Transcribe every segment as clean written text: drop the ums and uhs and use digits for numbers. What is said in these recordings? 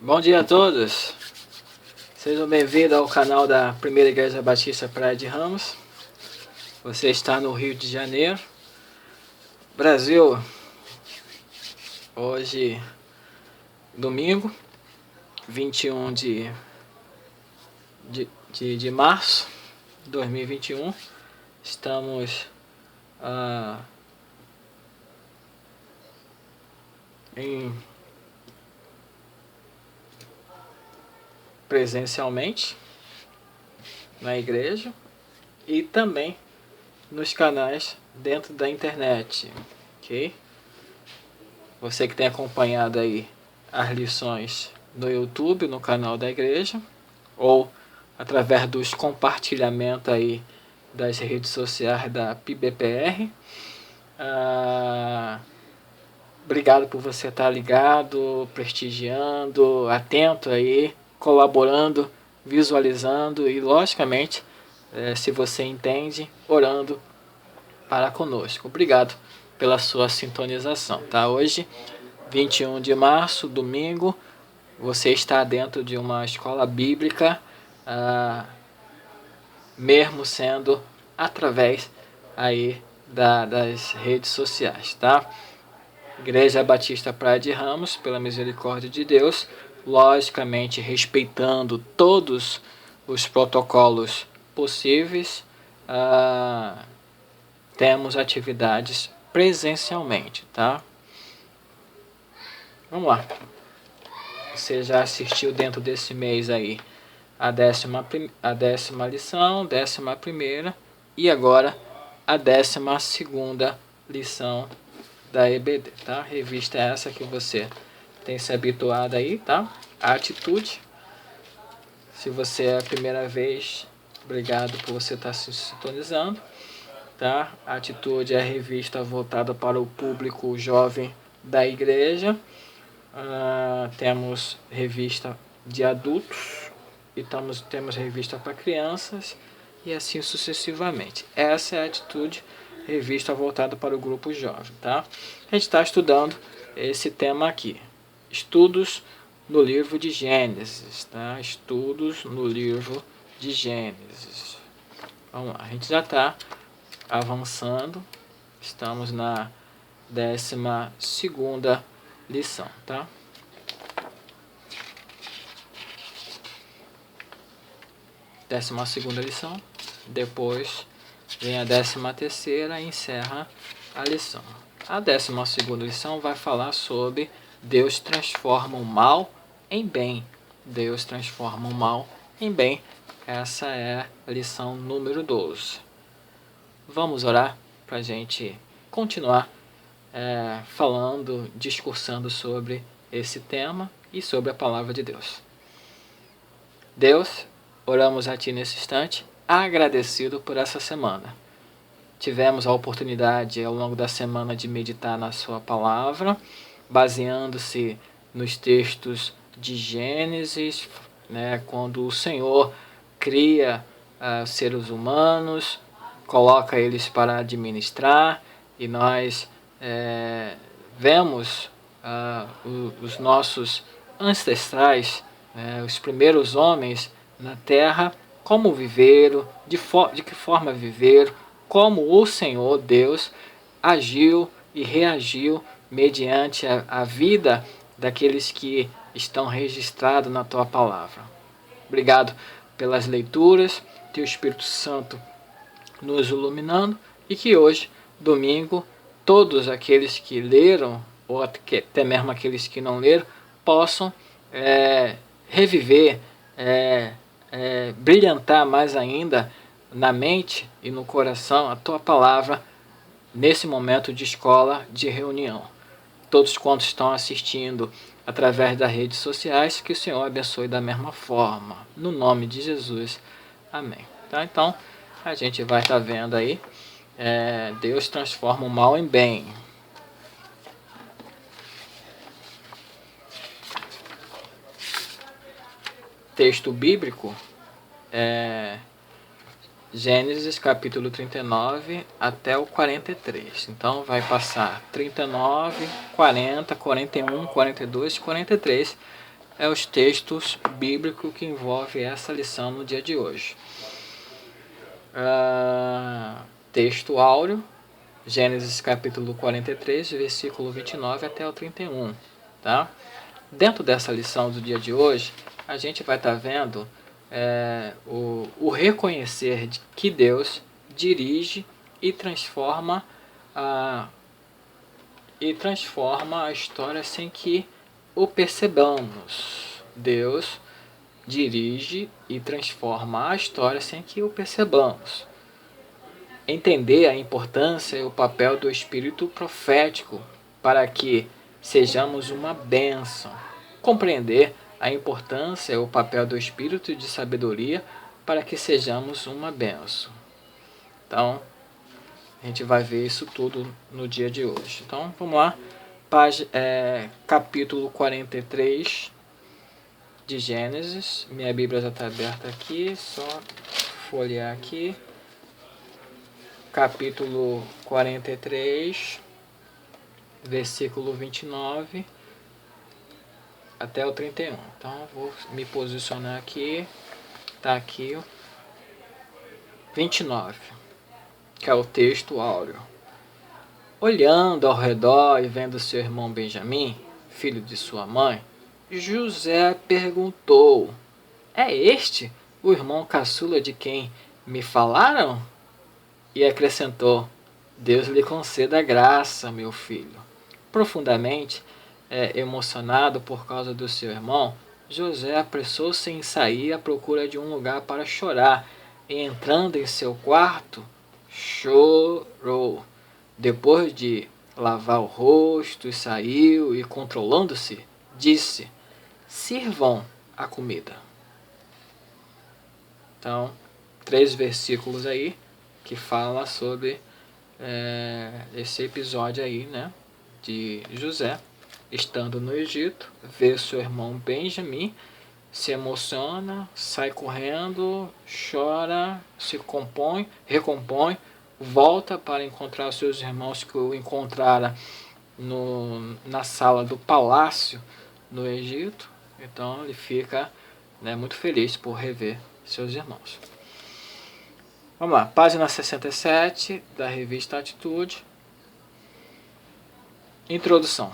Bom dia a todos, sejam bem-vindos ao canal da Primeira Igreja Batista Praia de Ramos. Você está no Rio de Janeiro, Brasil. Hoje, domingo, 21 de março de 2021. Estamos presencialmente na igreja e também nos canais dentro da internet, ok? Você que tem acompanhado aí as lições no YouTube, no canal da igreja, ou através dos compartilhamentos aí das redes sociais da PIBPR. Obrigado por você estar ligado, prestigiando, atento aí, colaborando, visualizando e, logicamente, se você entende, orando para conosco. Obrigado pela sua sintonização, tá? Hoje, 21 de março, domingo, você está dentro de uma escola bíblica, mesmo sendo através aí das redes sociais, tá? Igreja Batista Praia de Ramos, pela misericórdia de Deus, logicamente respeitando todos os protocolos possíveis, temos atividades presencialmente, tá? Vamos lá. Você já assistiu dentro desse mês aí a décima lição, 11ª e agora a 12ª lição da EBD, tá? Revista essa que você tem se habituado aí, tá? A atitude. Se você é a primeira vez, obrigado por você estar se sintonizando, tá? A atitude é a revista voltada para o público jovem da igreja. Temos revista de adultos e temos revista para crianças e assim sucessivamente. Essa é a atitude, revista voltada para o grupo jovem, tá? A gente está estudando esse tema aqui, estudos no livro de Gênesis, tá? Estudos no livro de Gênesis. Vamos lá, a gente já está avançando, estamos na 12ª lição, tá? Décima segunda lição, depois vem a 13ª e encerra a lição. A 12ª lição vai falar sobre Deus transforma o mal em bem. Deus transforma o mal em bem. Essa é a lição número 12. Vamos orar para a gente continuar falando, discursando sobre esse tema e sobre a palavra de Deus. Deus, oramos a Ti nesse instante, agradecido por essa semana. Tivemos a oportunidade ao longo da semana de meditar na Sua palavra, baseando-se nos textos de Gênesis, né, quando o Senhor cria seres humanos, coloca eles para administrar, e nós vemos os nossos ancestrais, os primeiros homens na terra, como viveram, de que forma viveram, como o Senhor Deus agiu e reagiu mediante a vida daqueles que estão registrados na Tua palavra. Obrigado pelas leituras, Teu Espírito Santo nos iluminando, e que hoje, domingo, todos aqueles que leram, ou até mesmo aqueles que não leram, possam reviver, brilhantar mais ainda na mente e no coração a Tua palavra nesse momento de escola, de reunião. Todos quantos estão assistindo através das redes sociais, que o Senhor abençoe da mesma forma. No nome de Jesus. Amém. Tá? Então, a gente vai estar vendo aí, Deus transforma o mal em bem. Texto bíblico, Gênesis capítulo 39 até o 43. Então vai passar 39, 40, 41, 42 e 43 é os textos bíblicos que envolvem essa lição no dia de hoje. Texto áureo, Gênesis capítulo 43, versículo 29 até o 31. Tá? Dentro dessa lição do dia de hoje, a gente vai estar vendo o reconhecer de que Deus dirige e transforma a história sem que o percebamos. Deus dirige e transforma a história sem que o percebamos. Entender a importância e o papel do espírito profético para que sejamos uma bênção. Compreender a importância e o papel do espírito de sabedoria para que sejamos uma bênção. Então, a gente vai ver isso tudo no dia de hoje. Então, vamos lá. Capítulo 43 de Gênesis. Minha Bíblia já está aberta aqui, só folhear aqui. Capítulo 43, versículo 29 até o 31. Então, vou me posicionar aqui. Está aqui o 29, que é o texto áureo. Olhando ao redor e vendo seu irmão Benjamim, filho de sua mãe, José perguntou: é este o irmão caçula de quem me falaram? E acrescentou: Deus lhe conceda graça, meu filho. Profundamente emocionado por causa do seu irmão, José apressou-se em sair à procura de um lugar para chorar, e entrando em seu quarto, chorou. Depois de lavar o rosto, saiu e, controlando-se, disse: sirvam a comida. Então, 3 versículos aí que fala sobre esse episódio aí, né, de José estando no Egito, vê seu irmão Benjamim, se emociona, sai correndo, chora, se recompõe, volta para encontrar seus irmãos que o encontraram na sala do palácio no Egito. Então ele fica muito feliz por rever seus irmãos. Vamos lá, página 67 da revista Atitude. Introdução.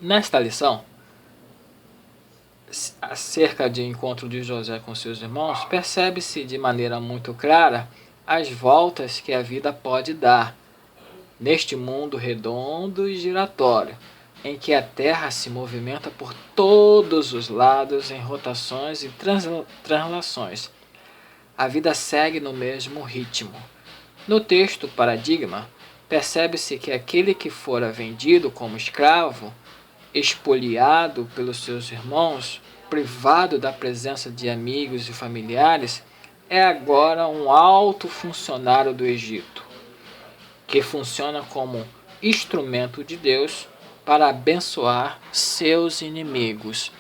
Nesta lição, acerca do encontro de José com seus irmãos, percebe-se de maneira muito clara as voltas que a vida pode dar neste mundo redondo e giratório, em que a Terra se movimenta por todos os lados em rotações e translações. A vida segue no mesmo ritmo. No texto Paradigma, percebe-se que aquele que fora vendido como escravo, expoliado pelos seus irmãos, privado da presença de amigos e familiares, é agora um alto funcionário do Egito, que funciona como instrumento de Deus para abençoar seus inimigos.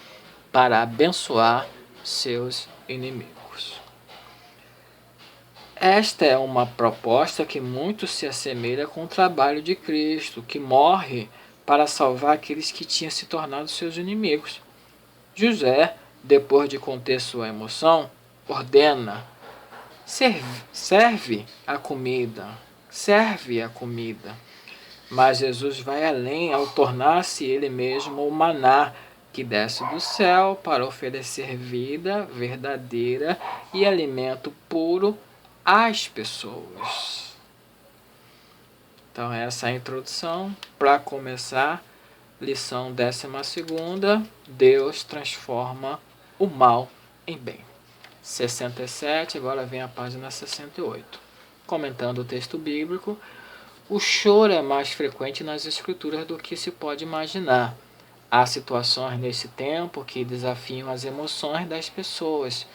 Esta é uma proposta que muito se assemelha com o trabalho de Cristo, que morre para salvar aqueles que tinham se tornado seus inimigos. José, depois de conter sua emoção, ordena: serve a comida. Mas Jesus vai além ao tornar-se ele mesmo o maná que desce do céu para oferecer vida verdadeira e alimento puro às pessoas. Então essa é a introdução. Para começar, lição 12ª, Deus transforma o mal em bem. 67, agora vem a página 68. Comentando o texto bíblico, o choro é mais frequente nas escrituras do que se pode imaginar. Há situações nesse tempo que desafiam as emoções das pessoas.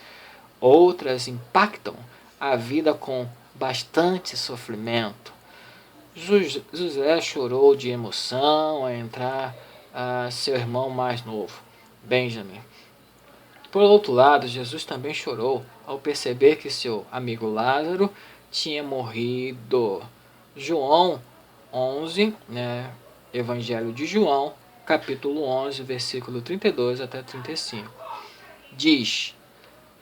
Outras impactam a vida com bastante sofrimento. José chorou de emoção ao entrar seu irmão mais novo, Benjamim. Por outro lado, Jesus também chorou ao perceber que seu amigo Lázaro tinha morrido. João 11, Evangelho de João, capítulo 11, versículo 32 até 35. Diz: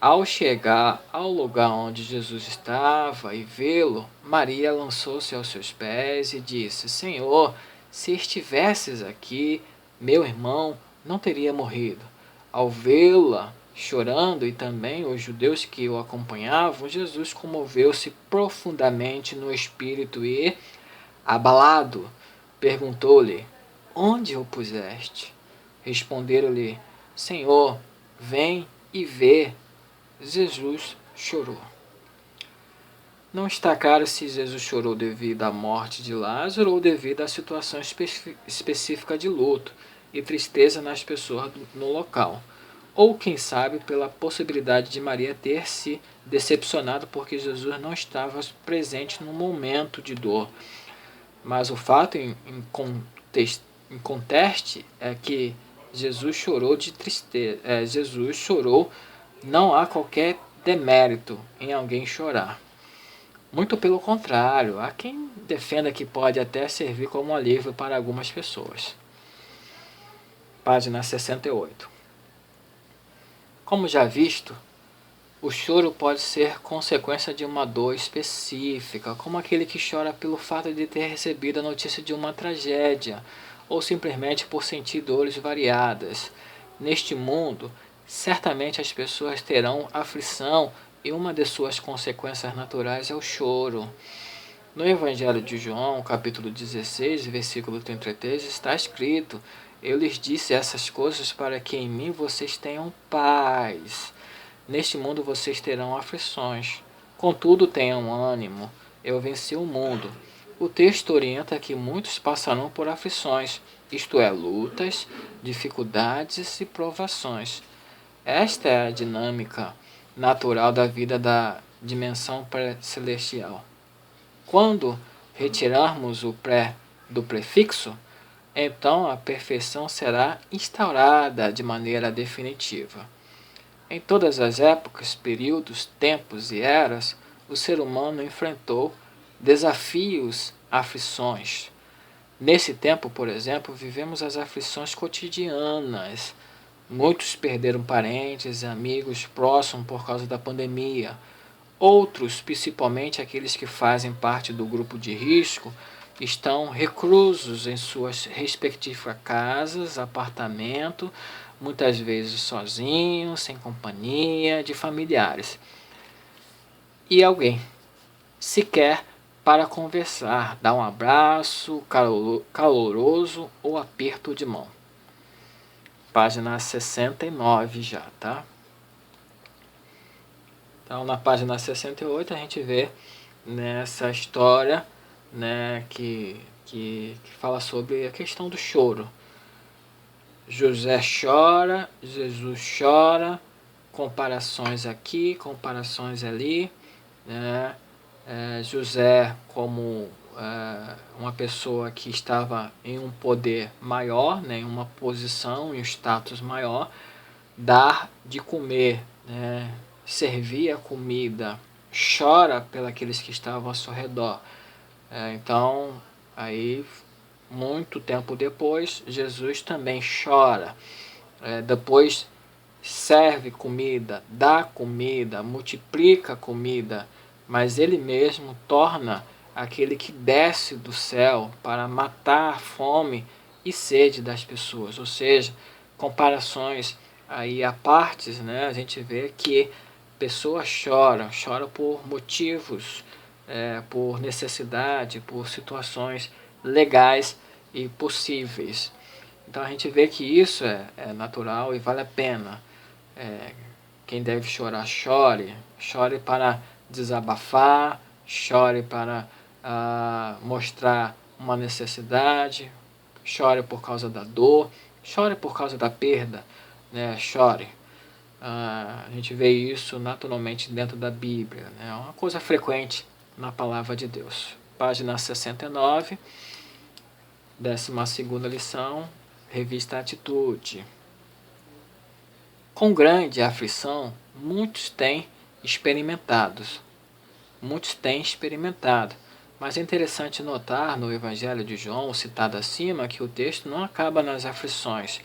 ao chegar ao lugar onde Jesus estava e vê-lo, Maria lançou-se aos seus pés e disse: Senhor, se estivesses aqui, meu irmão não teria morrido. Ao vê-la chorando e também os judeus que o acompanhavam, Jesus comoveu-se profundamente no espírito e, abalado, perguntou-lhe: onde o puseste? Responderam-lhe: Senhor, vem e vê. Jesus chorou. Não está claro se Jesus chorou devido à morte de Lázaro ou devido à situação específica de luto e tristeza nas pessoas no local. Ou, quem sabe, pela possibilidade de Maria ter se decepcionado porque Jesus não estava presente no momento de dor. Mas o fato em conteste é que Jesus chorou de tristeza. Jesus chorou. Não há qualquer demérito em alguém chorar. Muito pelo contrário, há quem defenda que pode até servir como alívio para algumas pessoas. Página 68. Como já visto, o choro pode ser consequência de uma dor específica, como aquele que chora pelo fato de ter recebido a notícia de uma tragédia, ou simplesmente por sentir dores variadas. Neste mundo, certamente as pessoas terão aflição e uma de suas consequências naturais é o choro. No Evangelho de João, capítulo 16, versículo 33, está escrito: eu lhes disse essas coisas para que em mim vocês tenham paz. Neste mundo vocês terão aflições. Contudo, tenham ânimo. Eu venci o mundo. O texto orienta que muitos passarão por aflições, isto é, lutas, dificuldades e provações. Esta é a dinâmica natural da vida da dimensão pré-celestial. Quando retirarmos o pré do prefixo, então a perfeição será instaurada de maneira definitiva. Em todas as épocas, períodos, tempos e eras, o ser humano enfrentou desafios, aflições. Nesse tempo, por exemplo, vivemos as aflições cotidianas. Muitos perderam parentes e amigos próximos por causa da pandemia. Outros, principalmente aqueles que fazem parte do grupo de risco, estão reclusos em suas respectivas casas, apartamento, muitas vezes sozinhos, sem companhia de familiares. E alguém sequer para conversar, dar um abraço caloroso ou aperto de mão. Página 69 já, tá? Então, na página 68 a gente vê nessa história, né, que fala sobre a questão do choro. José chora, Jesus chora, comparações aqui, comparações ali, né? José como uma pessoa que estava em um poder maior, né, em uma posição, em um status maior, dar de comer, né, servir a comida, chora pelos que estavam ao seu redor. Então, aí, muito tempo depois, Jesus também chora. Depois serve comida, dá comida, multiplica comida, mas ele mesmo torna aquele que desce do céu para matar a fome e sede das pessoas. Ou seja, comparações aí à partes, né? A gente vê que pessoas choram por motivos, por necessidade, por situações legais e possíveis. Então a gente vê que isso é natural e vale a pena. Quem deve chorar, chore. Chore para desabafar, chore para mostrar uma necessidade, chore por causa da dor, chore por causa da perda, né? Chore. A gente vê isso naturalmente dentro da Bíblia, né? É uma coisa frequente na palavra de Deus. Página 69, 12ª lição, revista Atitude. Com grande aflição, muitos têm experimentado, Mas é interessante notar no Evangelho de João, citado acima, que o texto não acaba nas aflições,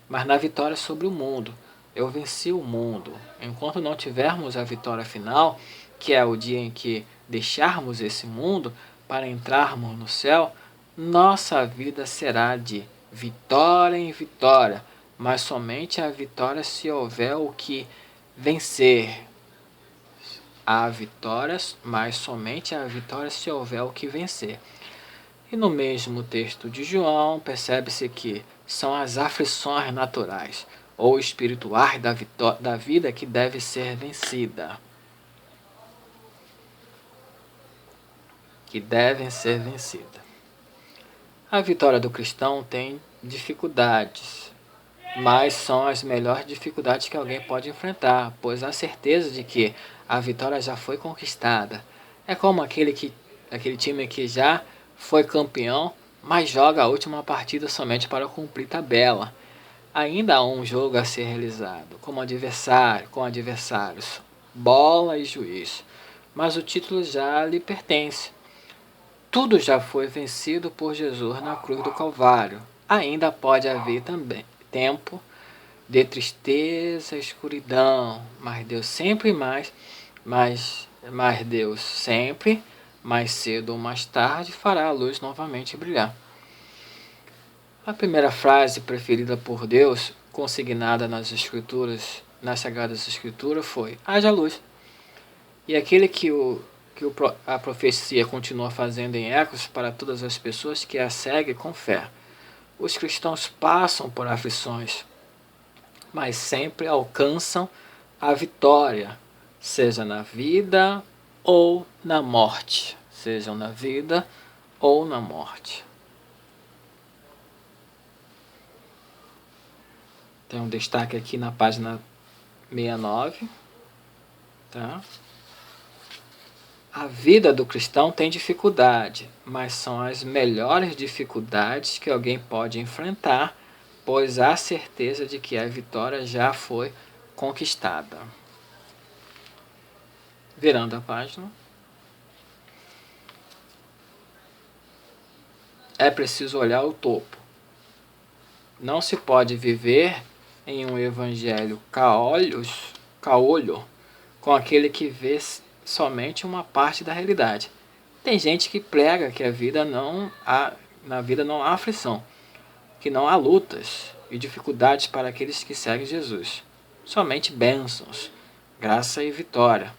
mas na vitória sobre o mundo. Eu venci o mundo. Enquanto não tivermos a vitória final, que é o dia em que deixarmos esse mundo para entrarmos no céu, nossa vida será de vitória em vitória, mas somente a vitória se houver o que vencer. Há vitórias, mas somente a vitória se houver o que vencer. E no mesmo texto de João, percebe-se que são as aflições naturais ou espirituais da vida que deve ser vencida. Que devem ser vencidas. A vitória do cristão tem dificuldades, mas são as melhores dificuldades que alguém pode enfrentar, pois há certeza de que a vitória já foi conquistada. É como aquele time que já foi campeão, mas joga a última partida somente para cumprir tabela. Ainda há um jogo a ser realizado, com adversários, bola e juiz, mas o título já lhe pertence. Tudo já foi vencido por Jesus na cruz do Calvário. Ainda pode haver também tempo de tristeza, escuridão, mas Deus sempre Deus sempre, mais cedo ou mais tarde, fará a luz novamente brilhar. A primeira frase preferida por Deus, consignada nas Escrituras, nas Sagradas Escrituras, foi: haja luz. E aquele que a profecia continua fazendo em ecos para todas as pessoas que a seguem com fé. Os cristãos passam por aflições, mas sempre alcançam a vitória, seja na vida ou na morte. Seja na vida ou na morte. Tem um destaque aqui na página 69. Tá? A vida do cristão tem dificuldade, mas são as melhores dificuldades que alguém pode enfrentar, pois há certeza de que a vitória já foi conquistada. Virando a página. É preciso olhar o topo. Não se pode viver em um evangelho caolho com aquele que vê somente uma parte da realidade. Tem gente que prega que na vida não há aflição, que não há lutas e dificuldades para aqueles que seguem Jesus. Somente bênçãos, graça e vitória.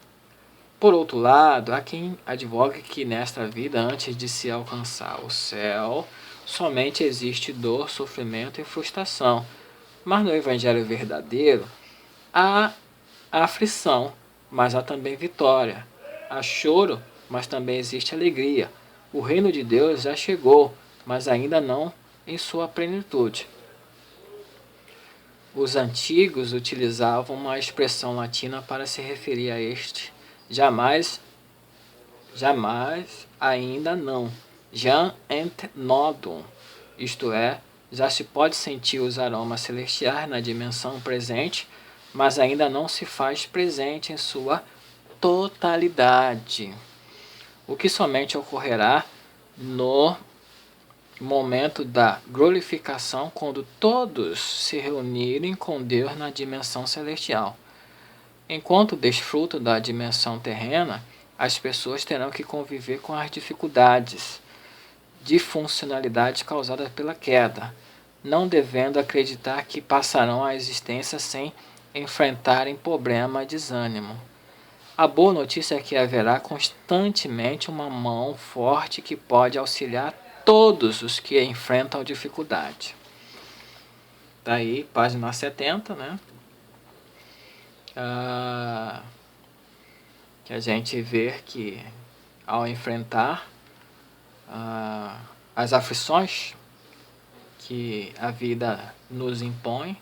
Por outro lado, há quem advogue que nesta vida, antes de se alcançar o céu, somente existe dor, sofrimento e frustração. Mas no Evangelho verdadeiro, há aflição, mas há também vitória. Há choro, mas também existe alegria. O reino de Deus já chegou, mas ainda não em sua plenitude. Os antigos utilizavam uma expressão latina para se referir a este. Jamais, ainda não. Jam ent nodum. Isto é, já se pode sentir os aromas celestiais na dimensão presente, mas ainda não se faz presente em sua totalidade. O que somente ocorrerá no momento da glorificação, quando todos se reunirem com Deus na dimensão celestial. Enquanto desfrutam da dimensão terrena, as pessoas terão que conviver com as dificuldades de funcionalidade causadas pela queda, não devendo acreditar que passarão a existência sem enfrentarem problema e desânimo. A boa notícia é que haverá constantemente uma mão forte que pode auxiliar todos os que enfrentam dificuldade. Daí, página 70, né? Que a gente vê que ao enfrentar as aflições que a vida nos impõe,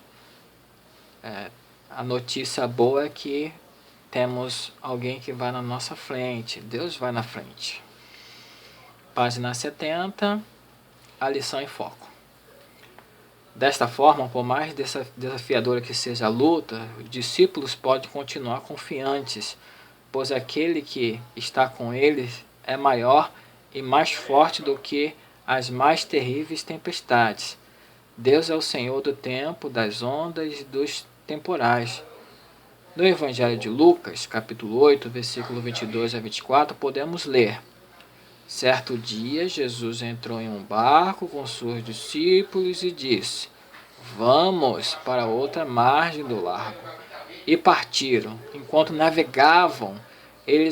a notícia boa é que temos alguém que vai na nossa frente, Deus vai na frente. Página 70, a lição em foco. Desta forma, por mais desafiadora que seja a luta, os discípulos podem continuar confiantes, pois aquele que está com eles é maior e mais forte do que as mais terríveis tempestades. Deus é o Senhor do tempo, das ondas e dos temporais. No Evangelho de Lucas, capítulo 8, versículo 22 a 24, podemos ler: Certo dia, Jesus entrou em um barco com seus discípulos e disse: Vamos para outra margem do lago. E partiram. Enquanto navegavam, ele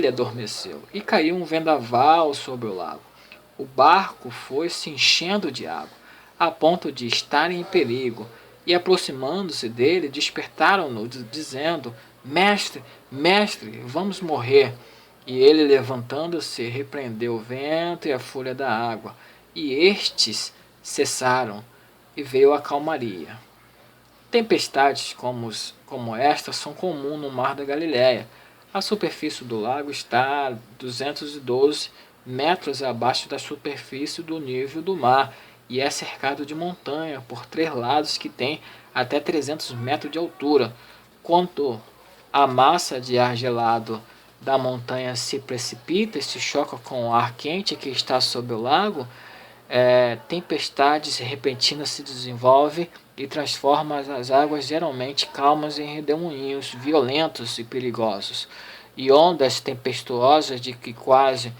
adormeceu e caiu um vendaval sobre o lago. O barco foi se enchendo de água, a ponto de estarem em perigo. E aproximando-se dele, despertaram-no, dizendo: Mestre, mestre, vamos morrer. E ele, levantando-se, repreendeu o vento e a fúria da água, e estes cessaram, e veio a calmaria. Tempestades como esta são comuns no mar da Galileia. A superfície do lago está a 212 metros abaixo da superfície do nível do mar e é cercado de montanha por 3 lados que têm até 300 metros de altura. Quando a massa de ar gelado da montanha se precipita e se choca com o ar quente que está sob o lago, tempestades repentinas se desenvolvem e transformam as águas geralmente calmas em redemoinhos violentos e perigosos. E ondas tempestuosas de que quase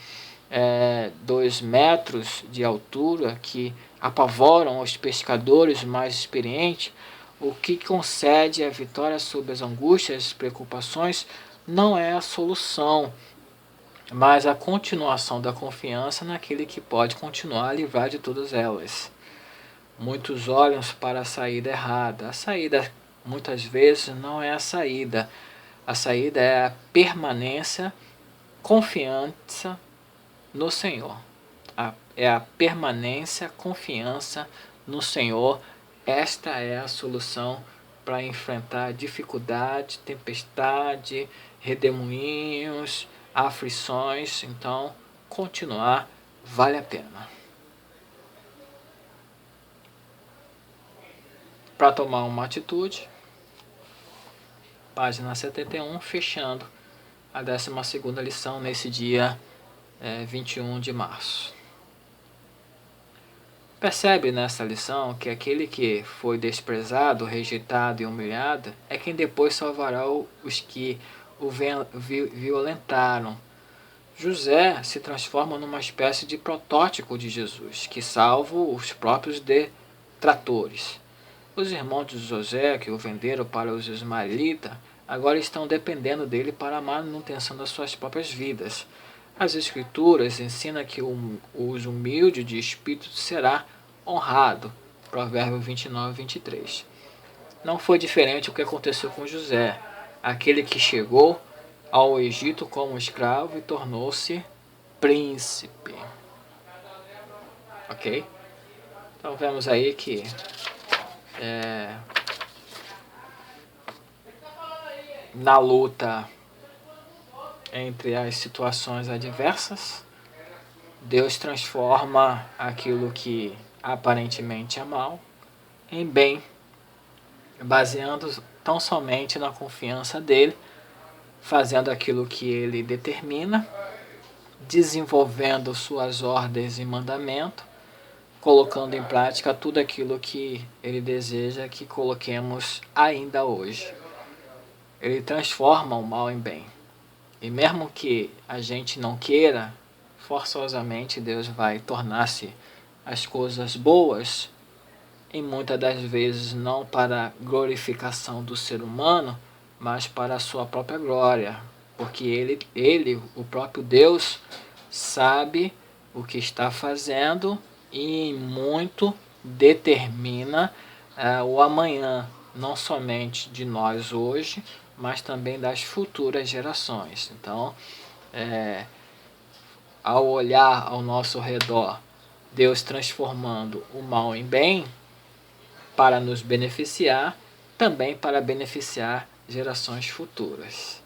2 metros de altura que apavoram os pescadores mais experientes, o que concede a vitória sobre as angústias e preocupações não é a solução, mas a continuação da confiança naquele que pode continuar a livrar de todas elas. Muitos olham para a saída errada. A saída, muitas vezes, não é a saída. A saída é a permanência, confiança no Senhor. É a permanência, confiança no Senhor. Esta é a solução para enfrentar dificuldade, tempestade, redemoinhos, aflições. Então, continuar vale a pena. Para tomar uma atitude, página 71, fechando a 12ª lição nesse dia 21 de março. Percebe nessa lição que aquele que foi desprezado, rejeitado e humilhado é quem depois salvará os que o violentaram. José se transforma numa espécie de protótipo de Jesus, que salva os próprios detratores. Os irmãos de José, que o venderam para os ismaelitas, agora estão dependendo dele para a manutenção das suas próprias vidas. As Escrituras ensinam que os humildes de espírito será honrado. Provérbio 29, 23. Não foi diferente o que aconteceu com José, aquele que chegou ao Egito como escravo e tornou-se príncipe. Ok? Então vemos aí que na luta entre as situações adversas, Deus transforma aquilo que aparentemente é mal em bem, baseando tão somente na confiança dele, fazendo aquilo que ele determina, desenvolvendo suas ordens e mandamentos, colocando em prática tudo aquilo que ele deseja que coloquemos ainda hoje. Ele transforma o mal em bem. E mesmo que a gente não queira, forçosamente Deus vai tornar-se as coisas boas, e muitas das vezes não para a glorificação do ser humano, mas para a sua própria glória. Porque ele, o próprio Deus, sabe o que está fazendo e muito determina o amanhã, não somente de nós hoje, mas também das futuras gerações. Então, ao olhar ao nosso redor, Deus transformando o mal em bem para nos beneficiar, também para beneficiar gerações futuras.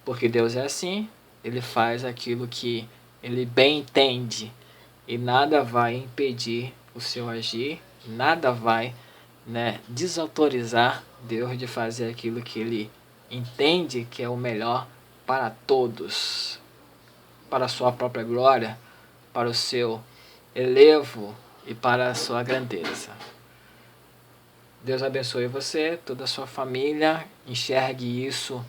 Porque Deus é assim, Ele faz aquilo que Ele bem entende e nada vai impedir o seu agir, nada vai desautorizar Deus de fazer aquilo que Ele entende que é o melhor para todos. para a sua própria glória, para o seu elevo e para a sua grandeza. Deus abençoe você, toda a sua família. Enxergue isso,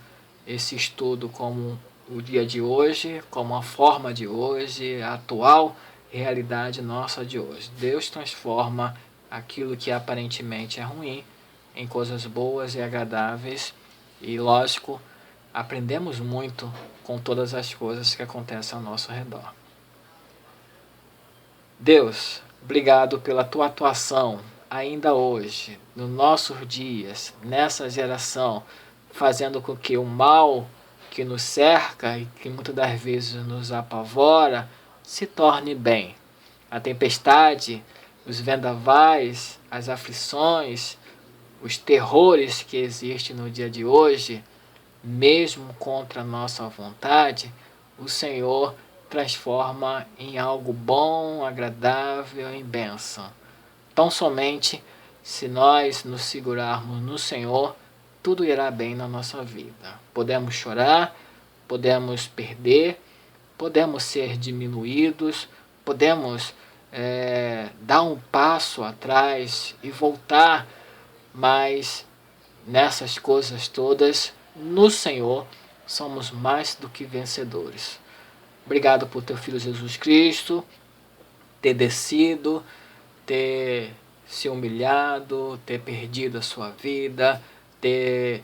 esse estudo, como o dia de hoje, como a forma de hoje, a atual realidade nossa de hoje. Deus transforma aquilo que aparentemente é ruim em coisas boas e agradáveis. E, lógico, aprendemos muito com todas as coisas que acontecem ao nosso redor. Deus, obrigado pela tua atuação ainda hoje, nos nossos dias, nessa geração, fazendo com que o mal que nos cerca e que muitas das vezes nos apavora, se torne bem. A tempestade, os vendavais, as aflições, os terrores que existem no dia de hoje, mesmo contra a nossa vontade, o Senhor transforma em algo bom, agradável, em bênção. Tão somente se nós nos segurarmos no Senhor, tudo irá bem na nossa vida. Podemos chorar, podemos perder, podemos ser diminuídos, podemos dar um passo atrás e voltar, mas nessas coisas todas, no Senhor, somos mais do que vencedores. Obrigado por teu Filho Jesus Cristo ter descido, ter se humilhado, ter perdido a sua vida, ter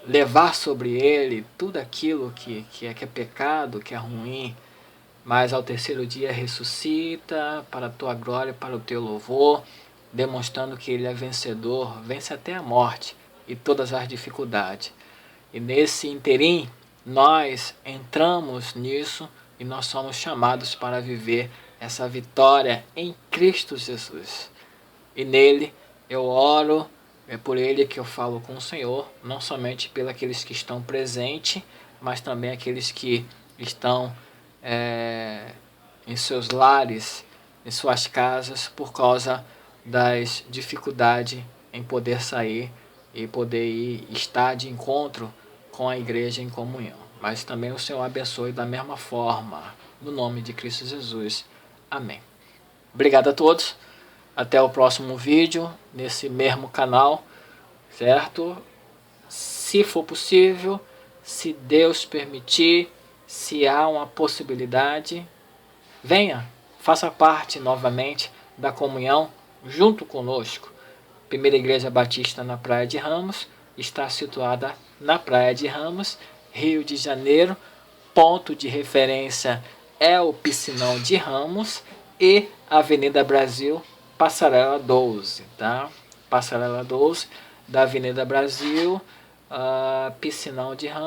levar sobre ele tudo aquilo que é pecado, que é ruim, mas ao terceiro dia ressuscita para a tua glória, para o teu louvor, demonstrando que ele é vencedor, vence até a morte e todas as dificuldades. E nesse interim, nós entramos nisso e nós somos chamados para viver essa vitória em Cristo Jesus. E nele eu oro, é por ele que eu falo com o Senhor, não somente pelos aqueles que estão presentes, mas também aqueles que estão em seus lares, em suas casas, por causa das dificuldades em poder sair e poder estar de encontro com a igreja em comunhão. Mas também o Senhor abençoe da mesma forma, no nome de Cristo Jesus. Amém. Obrigado a todos. Até o próximo vídeo, nesse mesmo canal, certo? Se for possível, se Deus permitir, se há uma possibilidade, venha, faça parte novamente da comunhão junto conosco. Primeira Igreja Batista na Praia de Ramos, está situada na Praia de Ramos, Rio de Janeiro. Ponto de referência é o Piscinão de Ramos e Avenida Brasil, Passarela 12, tá? Passarela 12 da Avenida Brasil, Piscinão de Ramos.